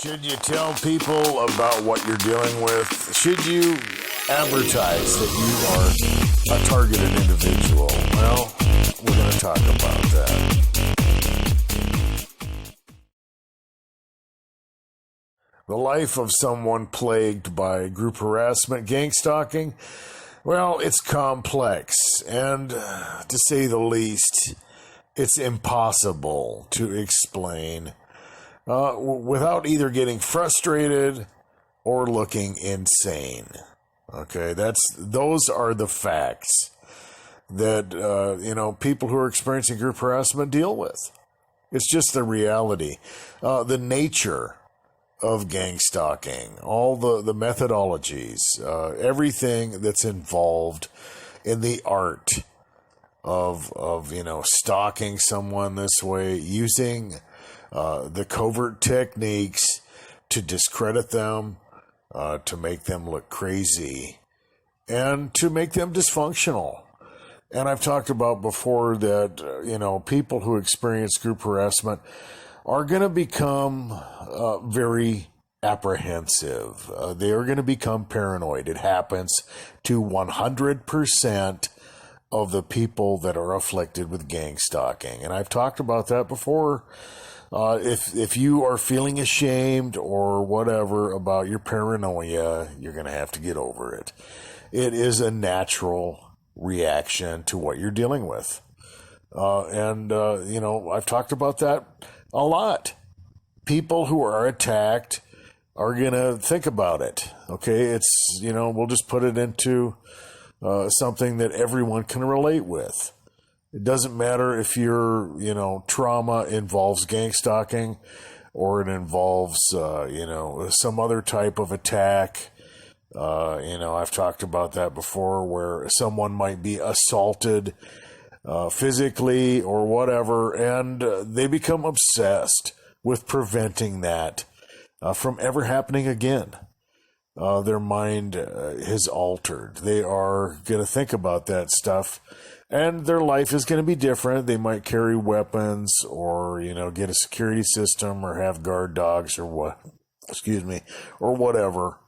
Should you tell people about what you're dealing with? Should you advertise that you are a targeted individual? Well, we're going to talk about that. The life of someone plagued by group harassment, gang stalking, well, it's complex, and to say the least, it's impossible to explain without either getting frustrated or looking insane. Okay, those are the facts that people who are experiencing group harassment deal with. It's just the reality, the nature of gang stalking, all the methodologies, everything that's involved in the art of stalking someone this way, using the covert techniques to discredit them, to make them look crazy, and to make them dysfunctional. And I've talked about before that, people who experience group harassment are going to become very apprehensive. They are going to become paranoid. It happens to 100% of the people that are afflicted with gang stalking. And I've talked about that before. If you are feeling ashamed or whatever about your paranoia, you're going to have to get over it. It is a natural reaction to what you're dealing with. I've talked about that a lot. People who are attacked are going to think about it. Okay, it's, we'll just put it into something that everyone can relate with. It doesn't matter if your, trauma involves gang stalking or it involves, some other type of attack. I've talked about that before where someone might be assaulted physically or whatever, and they become obsessed with preventing that from ever happening again. Their mind is altered. They are going to think about that stuff, and their life is going to be different. They might carry weapons or, get a security system or have guard dogs or whatever.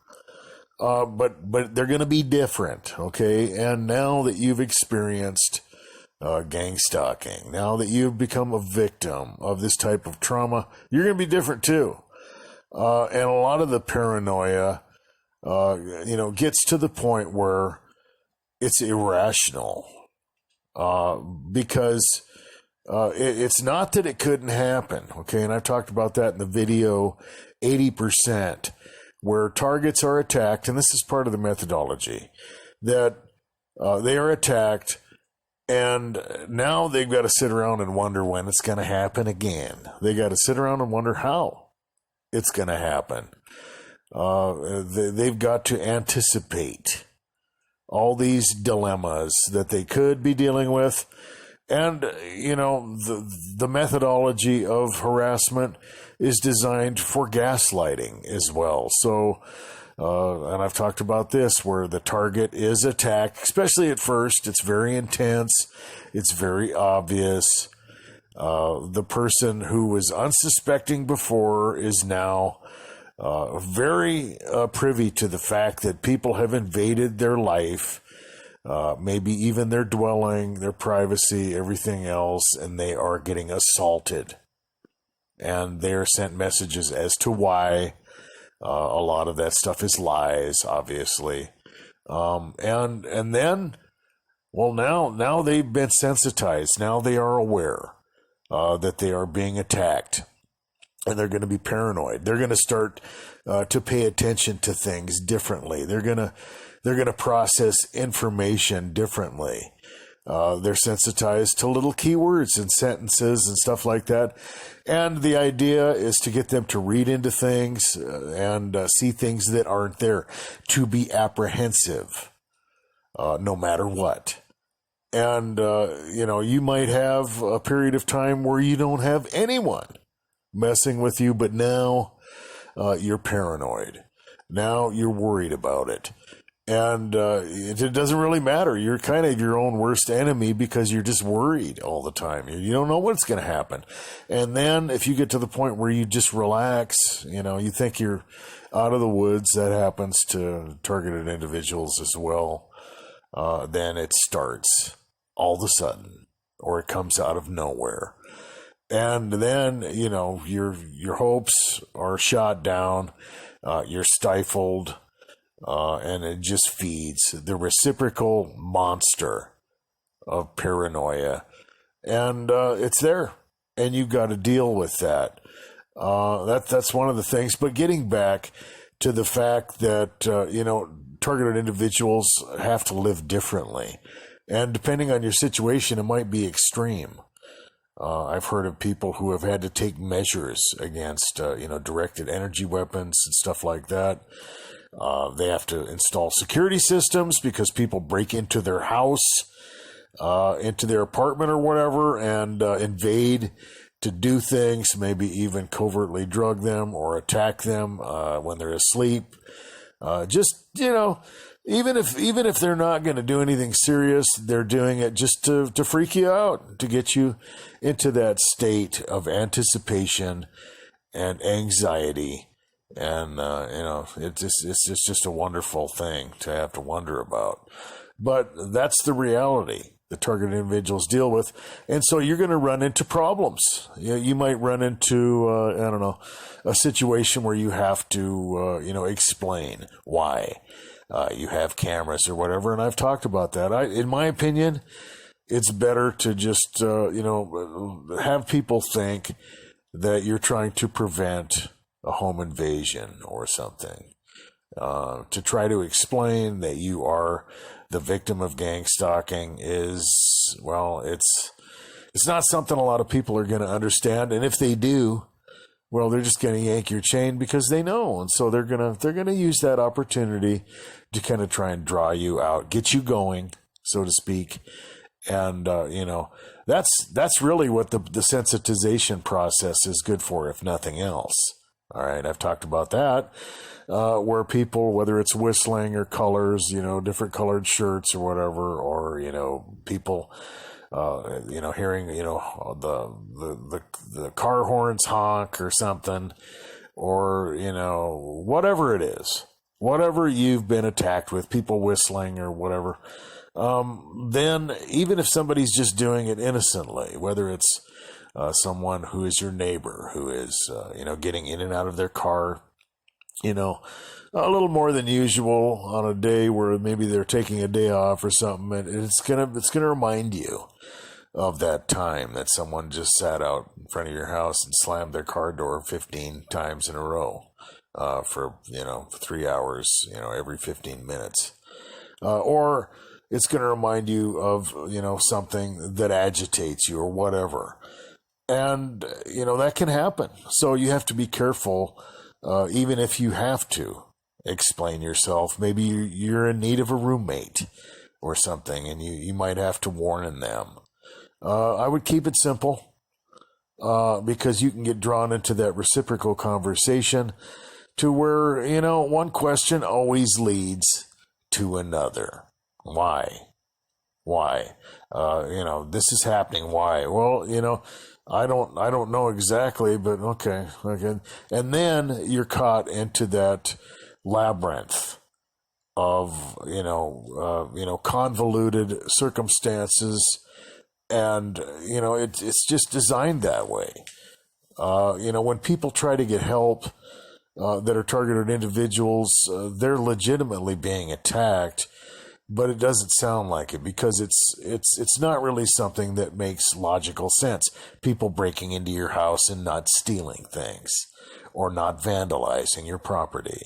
But they're going to be different, okay? And now that you've experienced gang stalking, now that you've become a victim of this type of trauma, you're going to be different too. And a lot of the paranoia, gets to the point where it's irrational. Because it's not that it couldn't happen, okay? And I've talked about that in the video 80%, where targets are attacked, and this is part of the methodology, that they are attacked, and now they've got to sit around and wonder when it's going to happen again. They got to sit around and wonder how it's going to happen. They've got to anticipate all these dilemmas that they could be dealing with. And, the methodology of harassment is designed for gaslighting as well. So, and I've talked about this, where the target is attacked, especially at first. It's very intense. It's very obvious. The person who was unsuspecting before is now very privy to the fact that people have invaded their life, maybe even their dwelling, their privacy, everything else, and they are getting assaulted. And they are sent messages as to why. A lot of that stuff is lies, obviously. And then, well, now they've been sensitized. Now they are aware that they are being attacked. And they're going to be paranoid. They're going to start to pay attention to things differently. They're going to process information differently. They're sensitized to little keywords and sentences and stuff like that. And the idea is to get them to read into things and see things that aren't there, to be apprehensive, no matter what. And, you might have a period of time where you don't have anyone messing with you, but now you're paranoid. Now you're worried about it. And it doesn't really matter. You're kind of your own worst enemy because you're just worried all the time. You don't know what's going to happen. And then if you get to the point where you just relax, you think you're out of the woods, that happens to targeted individuals as well. Then it starts all of a sudden, or it comes out of nowhere. And then, your hopes are shot down, you're stifled, and it just feeds the reciprocal monster of paranoia. And it's there, and you've got to deal with that. That's one of the things. But getting back to the fact that, targeted individuals have to live differently. And depending on your situation, it might be extreme. I've heard of people who have had to take measures against, directed energy weapons and stuff like that. They have to install security systems because people break into their house, into their apartment or whatever, and invade to do things, maybe even covertly drug them or attack them when they're asleep. Even if they're not going to do anything serious, they're doing it just to freak you out, to get you into that state of anticipation and anxiety. And, it's just a wonderful thing to have to wonder about. But that's the reality the targeted individuals deal with. And so you're going to run into problems. You might run into, a situation where you have to, explain why. You have cameras or whatever, and I've talked about that. In my opinion, it's better to just, have people think that you're trying to prevent a home invasion or something. To try to explain that you are the victim of gang stalking it's not something a lot of people are going to understand, and if they do, well, they're just going to yank your chain because they know, and so they're gonna use that opportunity to kind of try and draw you out, get you going, so to speak, and that's really what the sensitization process is good for, if nothing else. All right, I've talked about that, where people, whether it's whistling or colors, different colored shirts or whatever, or people. Hearing, the car horns honk or something, or, whatever it is, whatever you've been attacked with, people whistling or whatever, then even if somebody's just doing it innocently, whether it's someone who is your neighbor, who is, getting in and out of their car, a little more than usual on a day where maybe they're taking a day off or something, and it's gonna remind you of that time that someone just sat out in front of your house and slammed their car door 15 times in a row for 3 hours, every 15 minutes. Or it's going to remind you of, something that agitates you or whatever. And, that can happen. So you have to be careful, even if you have to explain yourself. Maybe you're in need of a roommate or something, and you might have to warn them. I would keep it simple, because you can get drawn into that reciprocal conversation to where, one question always leads to another. Why? This is happening. Why? Well, I don't know exactly, but okay. And then you're caught into that labyrinth of, convoluted circumstances. And, it's just designed that way. When people try to get help that are targeted individuals, they're legitimately being attacked, but it doesn't sound like it because it's not really something that makes logical sense. People breaking into your house and not stealing things or not vandalizing your property.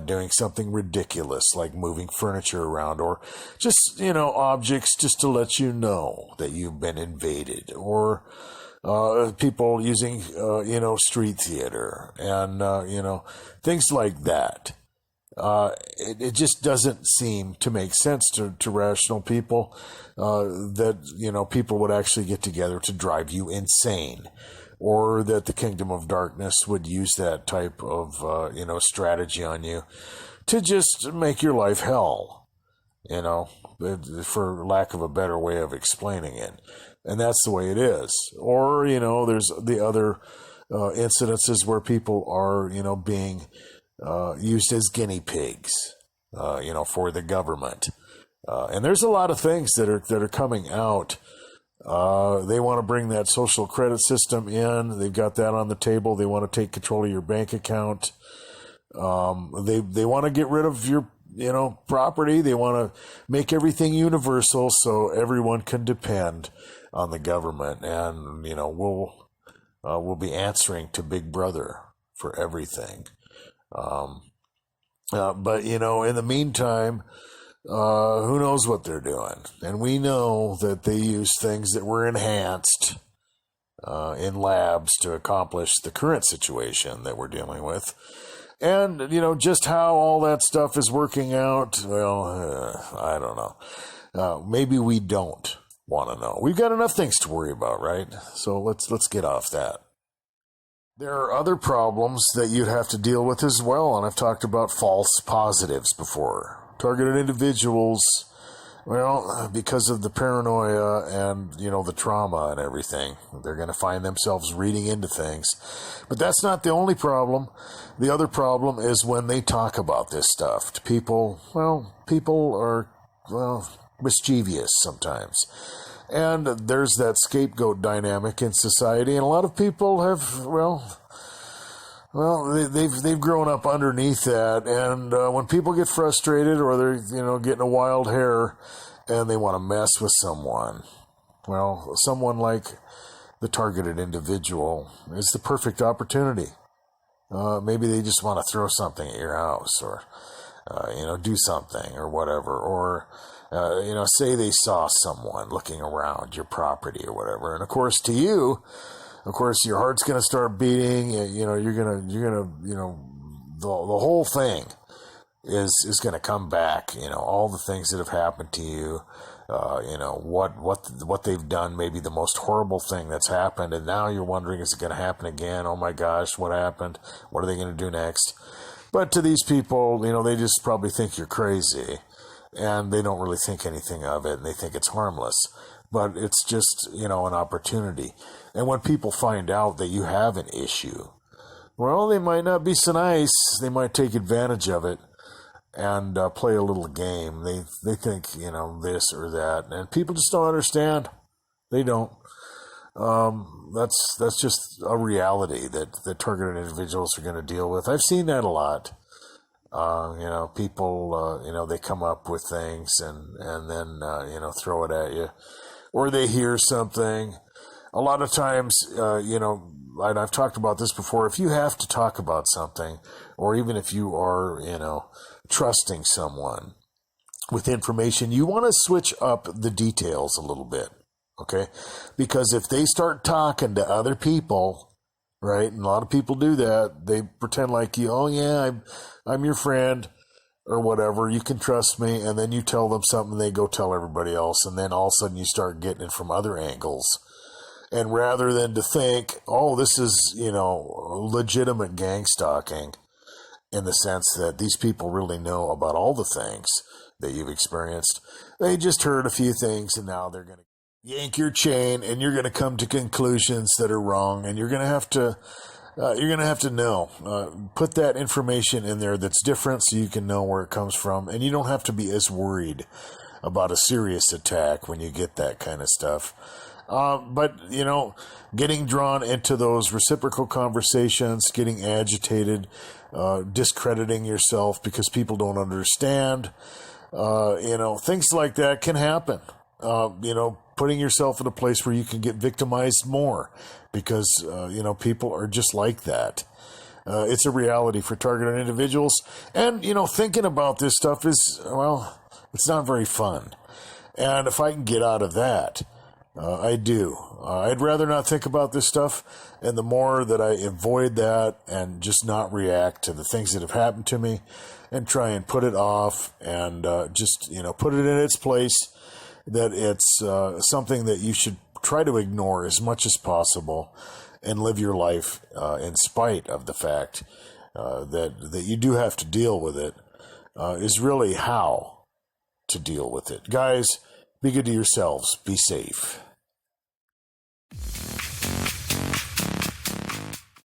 Doing something ridiculous like moving furniture around, or just, objects just to let you know that you've been invaded, or people using, street theater and, things like that. It just doesn't seem to make sense to rational people that, people would actually get together to drive you insane. Or that the kingdom of darkness would use that type of, strategy on you to just make your life hell, for lack of a better way of explaining it. And that's the way it is. Or, there's the other incidences where people are, being used as guinea pigs, for the government. And there's a lot of things that are coming out. They want to bring that social credit system in. They've got that on the table. They want to take control of your bank account. They want to get rid of your, property. They want to make everything universal so everyone can depend on the government. And, we'll be answering to Big Brother for everything. But, in the meantime, who knows what they're doing? And we know that they use things that were enhanced in labs to accomplish the current situation that we're dealing with. And, just how all that stuff is working out, well, I don't know. Maybe we don't want to know. We've got enough things to worry about, right? So let's get off that. There are other problems that you'd have to deal with as well, and I've talked about false positives before. Targeted individuals, well, because of the paranoia and, the trauma and everything, they're going to find themselves reading into things. But that's not the only problem. The other problem is when they talk about this stuff to people. Well, people are, mischievous sometimes. And there's that scapegoat dynamic in society, and a lot of people have, they've grown up underneath that, and when people get frustrated or they're, getting a wild hair and they want to mess with someone, well, someone like the targeted individual is the perfect opportunity. Maybe they just want to throw something at your house or, do something or whatever, or, say they saw someone looking around your property or whatever. And of course, to you, your heart's going to start beating. You're going to, the whole thing is going to come back. All the things that have happened to you, what they've done, maybe the most horrible thing that's happened. And now you're wondering, is it going to happen again? Oh my gosh, what happened? What are they going to do next? But to these people, they just probably think you're crazy and they don't really think anything of it and they think it's harmless. But it's just, an opportunity. And when people find out that you have an issue, well, they might not be so nice. They might take advantage of it and play a little game. They think, this or that. And people just don't understand. They don't. That's just a reality that targeted individuals are going to deal with. I've seen that a lot. People, they come up with things and then, throw it at you. Or they hear something. A lot of times, and I've talked about this before, if you have to talk about something, or even if you are, trusting someone with information, you want to switch up the details a little bit, okay? Because if they start talking to other people, right, and a lot of people do that, they pretend like I'm your friend, or whatever, you can trust me, and then you tell them something, they go tell everybody else, and then all of a sudden you start getting it from other angles. And rather than to think, this is, legitimate gang stalking, in the sense that these people really know about all the things that you've experienced, they just heard a few things, and now they're going to yank your chain, and you're going to come to conclusions that are wrong, and you're going to have to put that information in there that's different so you can know where it comes from. And you don't have to be as worried about a serious attack when you get that kind of stuff. But, getting drawn into those reciprocal conversations, getting agitated, discrediting yourself because people don't understand, things like that can happen. Putting yourself in a place where you can get victimized more because, people are just like that. It's a reality for targeted individuals. And, thinking about this stuff is, it's not very fun. And if I can get out of that, I do. I'd rather not think about this stuff. And the more that I avoid that and just not react to the things that have happened to me and try and put it off and just, put it in its place, that it's something that you should try to ignore as much as possible and live your life in spite of the fact that you do have to deal with it. is really how to deal with it. Guys, be good to yourselves. Be safe.